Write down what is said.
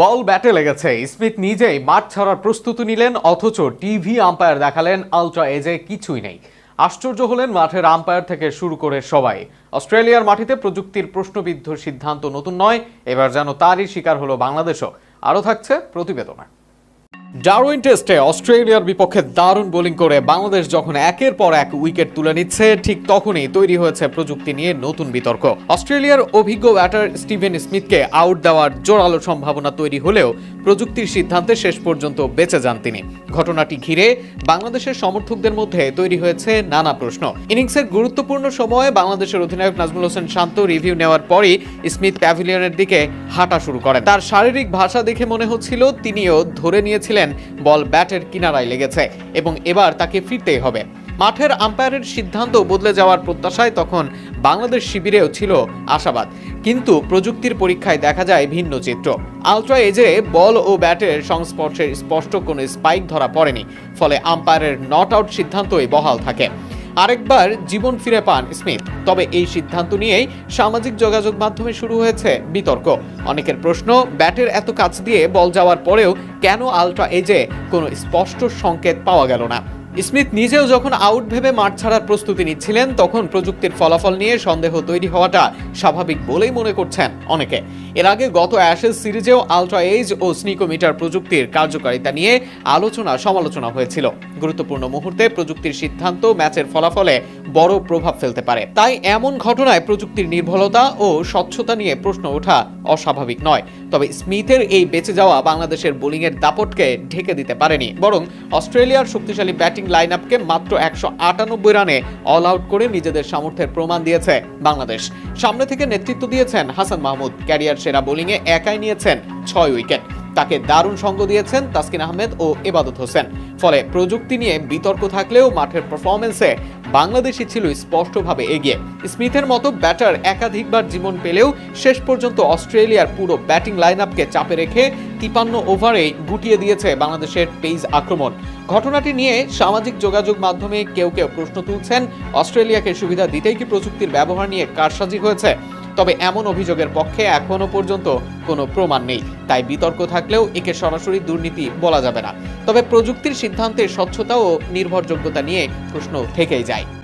বল ব্যাটে লেগেছে, স্মিথ নিজেই মাঠ ছাড়ার প্রস্তুতি নিলেন, অথচ টিভি আম্পায়ার দেখালেন আলট্রা এজে কিছুই নেই। আশ্চর্য হলেন মাঠের আম্পায়ার থেকে শুরু করে সবাই। অস্ট্রেলিয়ার মাটিতে প্রযুক্তির প্রশ্নবিদ্ধ সিদ্ধান্ত নতুন নয়, এবার যেন তারই শিকার হলো বাংলাদেশও। আরও থাকছে প্রতিবেদনে। ডারউইন টেস্টে অস্ট্রেলিয়ার বিপক্ষে দারুণ বোলিং করে বাংলাদেশ যখন একের পর এক উইকেট তুলে নিচ্ছে, ঠিক তখনই তৈরি হয়েছে প্রযুক্তি নিয়ে নতুন বিতর্ক। অস্ট্রেলিয়ার অভিজ্ঞ ব্যাটার স্টিভেন স্মিথকে আউট দেওয়ার জোরালো সম্ভাবনা তৈরি হলেও প্রযুক্তির সিদ্ধান্তে শেষ পর্যন্ত বেঁচে যান তিনি। ঘটনাটি ঘিরে বাংলাদেশের সমর্থকদের মধ্যে তৈরি হয়েছে নানা প্রশ্ন। ইনিংসের গুরুত্বপূর্ণ সময়ে বাংলাদেশের অধিনায়ক নাজমুল হোসেন শান্ত রিভিউ নেওয়ার পরই স্মিথ প্যাভিলিয়নের দিকে হাঁটা শুরু করেন। তার শারীরিক ভাষা দেখে মনে হচ্ছিল তিনিও ধরে নিয়েছিলেন বল ব্যাটের কিনারায় লেগেছে এবং এবার তাকে ফিরতেই হবে। মাঠের আম্পায়ারের সিদ্ধান্ত বদলে যাওয়ার প্রত্যাশায় তখন বাংলাদেশ শিবিরেও ছিল আশাবাদ, কিন্তু প্রযুক্তির পরীক্ষায় দেখা যায় ভিন্ন চিত্র। আলট্রা এজে বল ও ব্যাটের সংস্পর্শে স্পষ্ট কোনো স্পাইক ধরা পড়েনি, ফলে আম্পায়ারের নট আউট সিদ্ধান্তই বহাল থাকে। আরেকবার জীবন ফিরে পান স্মিথ। তবে এই সিদ্ধান্ত নিয়েই সামাজিক যোগাযোগ মাধ্যমে শুরু হয়েছে বিতর্ক। অনেকের প্রশ্ন, ব্যাটের এত কাছ দিয়ে বল যাওয়ার পরেও কেন আলট্রা এজে কোনো স্পষ্ট সংকেত পাওয়া গেল না? স্মিথ নিজেও যখন আউট ভেবে মাঠ ছাড়ার প্রস্তুতি নিচ্ছিলেন, তখন প্রযুক্তির ফলাফল নিয়ে সন্দেহ তৈরি হওয়াটা স্বাভাবিক বলেই মনে করছেন অনেকে। এর আগে গত অ্যাশেজ সিরিজেও আলট্রা এজ ও স্নিকোমিটার প্রযুক্তির কার্যকারিতা নিয়ে আলোচনা সমালোচনা হয়েছিল। গুরুত্বপূর্ণ মুহূর্তে প্রযুক্তির সিদ্ধান্ত ম্যাচের ফলাফলে বড় প্রভাব ফেলতে পারে। তাই এমন ঘটনায় প্রযুক্তির নির্ভুলতা ও স্বচ্ছতা নিয়ে প্রশ্ন ওঠা অস্বাভাবিক নয়। তবে স্মিথের এই বেঁচে যাওয়া বাংলাদেশের বোলিংয়ের দাপটকে ঢেকে দিতে পারেনি, বরং অস্ট্রেলিয়ার শক্তিশালী ব্যাটিং লাইন আপকে মাত্র 198 রানে অল আউট করে নিজেদের সামর্থ্যের প্রমাণ দিয়েছে বাংলাদেশ। সামনে থেকে নেতৃত্ব দিয়েছেন হাসান মাহমুদ, ক্যারিয়ার সেরা বোলিংয়ে একাই নিয়েছেন 6 উইকেট। তাকে দারুণ সঙ্গ দিয়েছেন তাসকিন আহমেদ ও এবাদত হোসেন। ফলে প্রযুক্তি নিয়ে বিতর্ক থাকলেও মাঠের পারফরমেন্সে বাংলাদেশই ছিল স্পষ্টভাবে এগিয়ে। স্মিথের মতো ব্যাটার একাধিকবার জীবন পেলেও শেষ পর্যন্ত অস্ট্রেলিয়ার পুরো ব্যাটিং লাইন আপকে চাপে রেখে 53 ওভারে গুটিয়ে দিয়েছে বাংলাদেশের পেস আক্রমণ। ঘটনাটি নিয়ে সামাজিক যোগাযোগ মাধ্যমে কেউ কেউ প্রশ্ন তুলছেন, অস্ট্রেলিয়াকে সুবিধা দিতেই কি প্রযুক্তির ব্যবহার নিয়ে কারসাজি হয়েছে? তবে এমন অভিযোগের পক্ষে এখনো পর্যন্ত কোনো প্রমাণ নেই, তাই বিতর্ক থাকলেও একে সরাসরি দুর্নীতি বলা যাবে না। তবে প্রযুক্তির সিদ্ধান্তের স্বচ্ছতা ও নির্ভরযোগ্যতা নিয়ে প্রশ্ন থেকেই যায়।